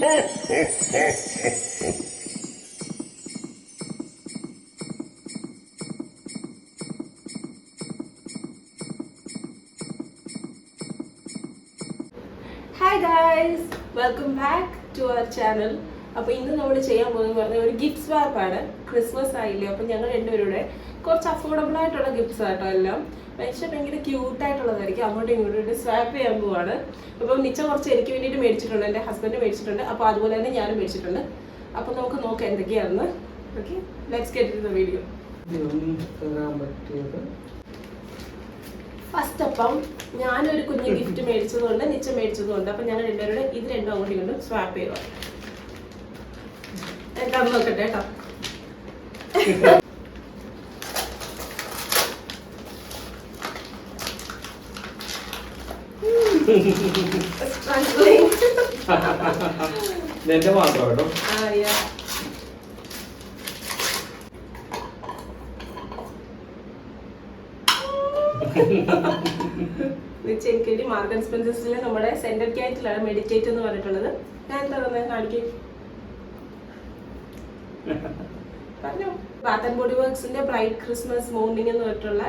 Hi guys, welcome back to our channel. അപ്പോൾ ഇന്ന് നമ്മൾ ചെയ്യാൻ പോകുന്നത് പറഞ്ഞാൽ ഒരു ഗിഫ്റ്റ് സ്വാപ്പ് ആണ്. ക്രിസ്മസ് ആയില്ലേ, അപ്പോൾ ഞങ്ങൾ രണ്ടുപേരുടെ കുറച്ച് അഫോർഡബിൾ ആയിട്ടുള്ള ഗിഫ്റ്റ്സ് ആട്ടോ എല്ലാം. പക്ഷേ ഭയങ്കര ക്യൂട്ടായിട്ടുള്ളതായിരിക്കും. അങ്ങോട്ടും ഇങ്ങോട്ടും സ്വാപ്പ് ചെയ്യാൻ പോവാണ്. അപ്പം നിച്ച കുറച്ച് എനിക്ക് വേണ്ടിയിട്ട് മേടിച്ചിട്ടുണ്ട്, എൻ്റെ ഹസ്ബൻഡ് മേടിച്ചിട്ടുണ്ട്, അപ്പോൾ അതുപോലെ തന്നെ ഞാനും മേടിച്ചിട്ടുണ്ട്. അപ്പോൾ നമുക്ക് നോക്കാം എന്തൊക്കെയാണെന്ന്. Okay, let's get in the video. First അപ്പം ഞാനൊരു കുഞ്ഞ് ഗിഫ്റ്റ് മേടിച്ചതുകൊണ്ട് നിച്ച മേടിച്ചതുകൊണ്ട് അപ്പം ഞങ്ങൾ രണ്ടുപേരുടെ ഇത് രണ്ടും അങ്ങോട്ടും ഇങ്ങോട്ടും സ്വാപ്പ് ചെയ്യുക. എന്താന്ന് നോക്കട്ടെ കേട്ടോ. മാത്രം കേട്ടോ. എനിക്ക് മാർക്ക് ആൻഡ് സ്പെൻസേഴ്സിലെ നമ്മുടെ സെന്റർ ക്യാറ്റിലാണ് മെഡിറ്റേറ്റ് എന്ന് പറഞ്ഞിട്ടുള്ളത്. ഞാൻ എന്താ തന്നെ കാണിക്കും പറഞ്ഞു. ബാത്ത് ആൻഡ് ബോഡി വർക്സിന്റെ ബ്രൈറ്റ് ക്രിസ്മസ് മോർണിംഗ് എന്ന് പറഞ്ഞിട്ടുള്ള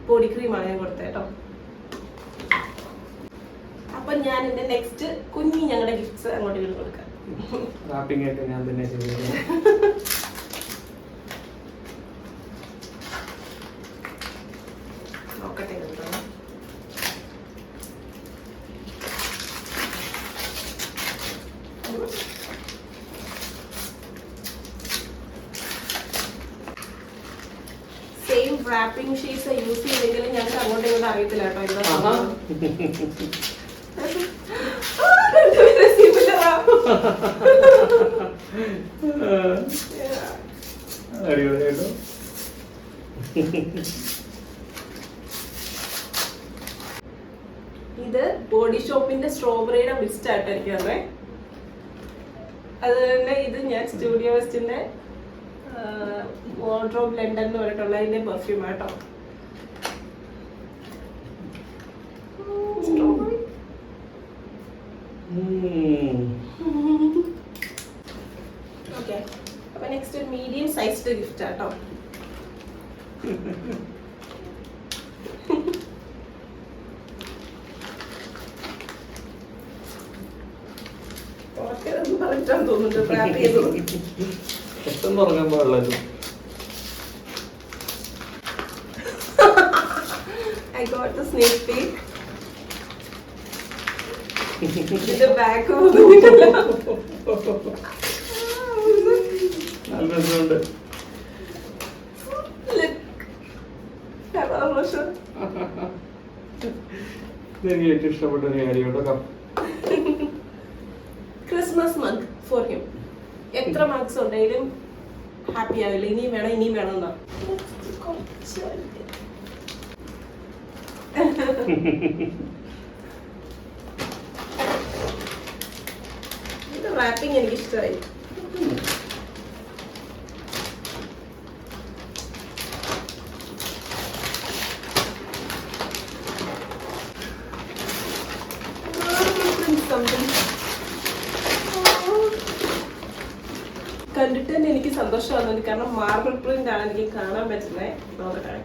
ബോഡി ക്രീമാണ് ഞാൻ കൊടുത്തത് കേട്ടോ. അപ്പൊ ഞാൻ എന്റെ നെക്സ്റ്റ് കുഞ്ഞി ഞങ്ങളുടെ ഗിഫ്റ്റ്സ് അങ്ങോട്ട് ഇങ്ങോട്ട് കൊടുക്കാം. ഞാൻ തന്നെ നോക്കട്ടെ കേട്ടോ. സെയിം റാപ്പിംഗ് ഷീറ്റ്സ് യൂസ് ചെയ്തെങ്കിലും ഞങ്ങൾക്ക് അങ്ങോട്ടും ഇങ്ങോട്ടും അറിയത്തില്ല കേട്ടോ. അടിപൊളിയായിട്ടോ. ഇത് ബോഡി ഷോപ്പിന്റെ സ്ട്രോബെറിയുടെ മിസ്റ്റ് ആയിട്ട് എനിക്കറിയാം. അതുപോലെ ഇത് ഞാൻ സ്റ്റുഡിയോ വെസ്റ്റിന്റെ വാർഡ്രോബ് ലണ്ടൻ എന്ന് പറഞ്ഞിട്ടുള്ള അതിന്റെ പെർഫ്യൂം ആട്ടോ. ഓക്കെ, അപ്പൊ നെക്സ്റ്റ് ഒരു മീഡിയം സൈസ്ഡ് ഗിഫ്റ്റ് ആട്ടോ. പെട്ടെന്ന് ഉറങ്ങാൻ പാടില്ല. I got the sneak peek. The back of the നല്ല രസമുണ്ട്. എനിക്ക് ഏറ്റവും ഇഷ്ടപ്പെട്ട ഒരു കാര്യം കേട്ടോ. Christmas mug for him. എത്ര മാർക്സ് ഉണ്ടെങ്കിലും ഹാപ്പി ആവില്ല. ഇനിയും വേണം ഇനിയും വേണം എന്നാ. ഇത് റാപ്പിംഗ് എനിക്ക് ഇഷ്ടമായി. കണ്ടിട്ട് തന്നെ എനിക്ക് സന്തോഷമാകുന്നുണ്ട്. കാരണം മാർബിൾ പ്രിന്റ് ആണ് എനിക്ക് കാണാൻ പറ്റുന്നത്. നോക്കട്ടെ.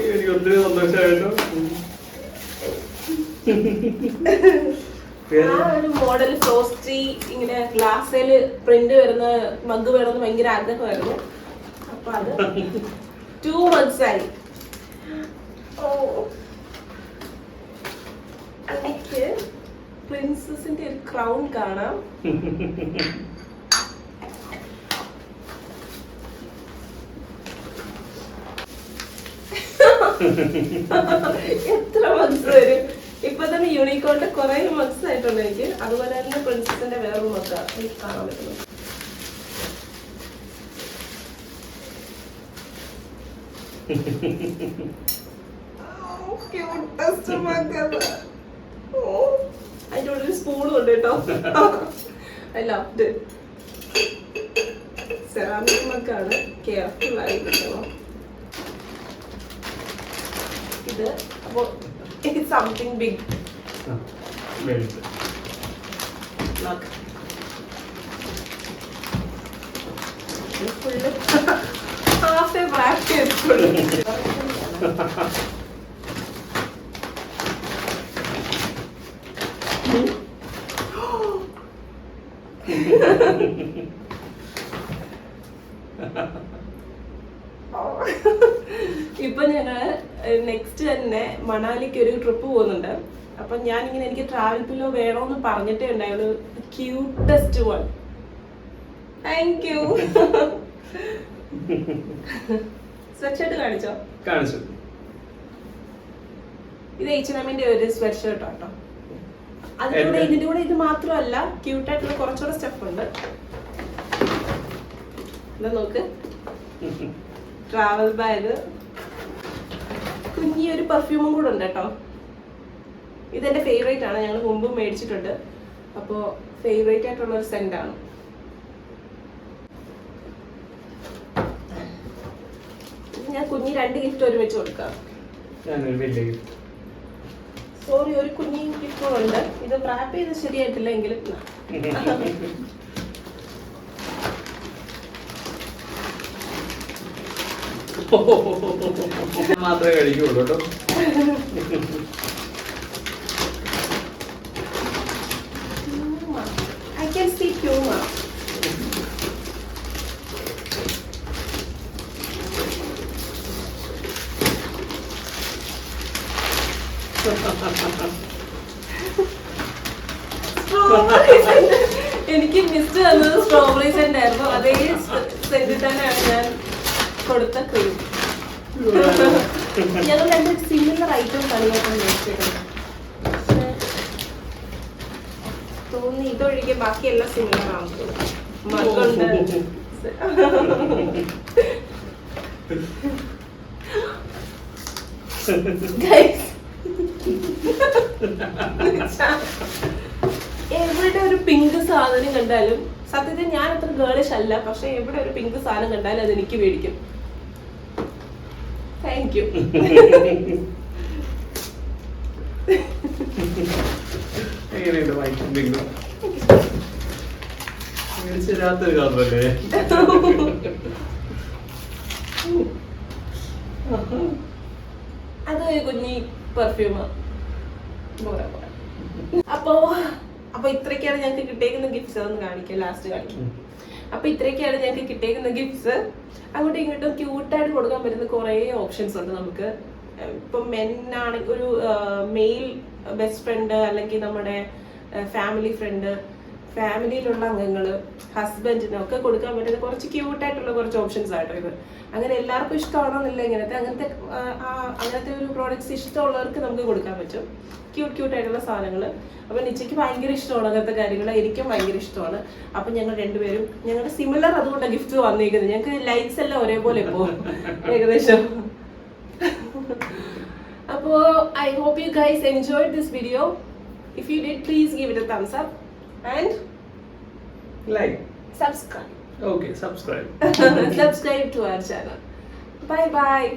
എനിക്ക് ഒത്തിരി സന്തോഷമായിട്ടോ. ആ ഒരു മോഡൽ ഫ്രോസ്റ്റി ഇങ്ങനെ ഗ്ലാസ്സിൽ പ്രിന്റ് വരുന്ന മഗ് വേണമെന്ന് ഭയങ്കര ആഗ്രഹമായിരുന്നു. അപ്പൊ അത് 2 months ആയി. എനിക്ക് പ്രിൻസസിന്റെ ഒരു ക്രൗൺ കാണാം. എത്ര മഗ്സ് വരും? ഇപ്പൊ തന്നെ യൂണിക്കോണിന്റെ കുറെ മഗ്സ് ആയിട്ടുണ്ട് എനിക്ക്. അതുപോലെ തന്നെ പ്രിൻസസിന്റെ വേറൊരു മഗ് എനിക്ക് കാണാൻ പറ്റുന്നു. അതിന്റെ ഉള്ളിൽ സ്പൂണും ഉണ്ട് കേട്ടോ. I loved it. സെറാമിക് മഗ്ഗാണ്, കെയർഫുൾ ആയിരിക്കണം ഇത്. അപ്പോൾ ഇറ്റ് സംതിങ് ബിഗ് വലുത്. ഫുള്ള് ഹാഫ് റാപ്പ് ചെയ്തിട്ടുള്ളൂ. ഇപ്പൊ ഞങ്ങള് നെക്സ്റ്റ് തന്നെ മണാലിക്ക് ഒരു ട്രിപ്പ് പോകുന്നുണ്ട്. അപ്പൊ ഞാനിങ്ങനെ എനിക്ക് ട്രാവൽ പില്ലോ വേണോന്ന് പറഞ്ഞിട്ടേ ഉണ്ടായുള്ളൂ. Cutest one. Thank you. Sweatshirt കാണിച്ചോ? കാണിച്ചു. ഇത് H&Mന്റെ ഒരു സ്വെറ്റ്ഷർട്ട് കേട്ടോ. അതിലൂടെ ഇതിന്റെ കൂടെ ഇത് മാത്രമല്ല, ക്യൂട്ടായിട്ടുള്ള കുറച്ചുകൂടെ സ്റ്റഫ് ഉണ്ട്. എന്താ നോക്ക്, ട്രാവൽ ബാഗ്, കുഞ്ഞിയൊരു പെർഫ്യൂമും കൂടെ ഉണ്ട് കേട്ടോ. ഇതെന്റെ ഫേവറേറ്റ് ആണ്, ഞങ്ങൾ മുമ്പും മേടിച്ചിട്ടുണ്ട്. അപ്പോൾ ഫേവറേറ്റ് ആയിട്ടുള്ള ഒരു സെന്റ് ആണ്. ഞാൻ കുഞ്ഞി 2 ഗിഫ്റ്റ് ഒരുമിച്ച് കൊടുക്കാം. സോറി, ഒരു കുഞ്ഞി ഗിഫ്റ്റ് ഉണ്ട്. ഇത് റാപ്പ് ചെയ്ത് ശരിയായിട്ടില്ല എങ്കിലും മാത്രമേ കഴിക്കുള്ളൂ കേട്ടോ. I can see humor. എനിക്ക് മിസ്റ്റ് തന്നത് സ്ട്രോബെറി സെന്റ് ആയിരുന്നു. അതേ സെന്റിൽ തന്നെയാണ് ഞാൻ കൊടുത്ത ക്രീം. ഞങ്ങൾ 2 സിമിലർ ഐറ്റംസ് ആണ് ഞാൻ മേടിച്ചിട്ടുണ്ട്. തോന്നി ഇതൊഴികെ ബാക്കിയെല്ലാം സിമിലർ ആണ്. മകളുണ്ട്. എവിടെ ഒരു പിങ്ക് സാധനം കണ്ടാലും, സത്യത്തിൽ ഞാൻ അത്ര ഗേളിഷ് അല്ല, പക്ഷെ എവിടെ ഒരു പിങ്ക് സാധനം കണ്ടാലും അത് എനിക്ക് മേടിക്കും. Thank you. എങ്ങനെയുണ്ട് വൈറ്റും പിങ്കും? മേടിച്ചിരാത്തൊരു കളറല്ലേ? അതൊരു കുഞ്ഞി പെർഫ്യൂമാ. അപ്പൊ ഇത്രയൊക്കെയാണ് ഞങ്ങൾക്ക് കിട്ടിയേക്കുന്ന ഗിഫ്റ്റ്സ്. അതൊന്ന് കാണിക്കാം, ലാസ്റ്റ് കാണിക്കാം. അപ്പൊ ഇത്രയൊക്കെയാണ് ഞങ്ങൾക്ക് കിട്ടിയേക്കുന്ന ഗിഫ്റ്റ്സ്. അങ്ങോട്ടും ഇങ്ങോട്ടും ക്യൂട്ടായിട്ട് കൊടുക്കാൻ പറ്റുന്ന കുറേ ഓപ്ഷൻസ് ഉണ്ട് നമുക്ക്. ഇപ്പം മെന്നാണെങ്കിൽ ഒരു മെയിൽ ബെസ്റ്റ് ഫ്രണ്ട്, അല്ലെങ്കിൽ നമ്മുടെ ഫാമിലി ഫ്രണ്ട്, ഫാമിലിയിലുള്ള അംഗങ്ങൾ, ഹസ്ബൻഡിനൊക്കെ കൊടുക്കാൻ പറ്റുന്ന കുറച്ച് ക്യൂട്ടായിട്ടുള്ള കുറച്ച് ഓപ്ഷൻസ് ആയിട്ടോ ഇത്. അങ്ങനെ എല്ലാവർക്കും ഇഷ്ടമാണെന്നില്ല അങ്ങനത്തെ ഒരു പ്രോഡക്ട്സ് ഇഷ്ടമുള്ളവർക്ക് നമുക്ക് കൊടുക്കാൻ പറ്റും. ക്യൂട്ടായിട്ടുള്ള സാധനങ്ങൾ. അപ്പം നിച്ചയ്ക്ക് ഭയങ്കര ഇഷ്ടമാണ് അങ്ങനത്തെ കാര്യങ്ങൾ, എനിക്കും ഭയങ്കര ഇഷ്ടമാണ്. അപ്പം ഞങ്ങൾ രണ്ടുപേരും ഞങ്ങളുടെ സിമിലർ, അതുകൊണ്ടാണ് ഗിഫ്റ്റ് വന്നിരിക്കുന്നത്. ഞങ്ങൾക്ക് ലൈക്സ് എല്ലാം ഒരേപോലെ ഇപ്പോൾ ഏകദേശം. അപ്പോൾ I hope you guys enjoyed this video. If you did, please give it a thumbs up and like, subscribe. Okay, subscribe. Subscribe to our channel. Bye bye.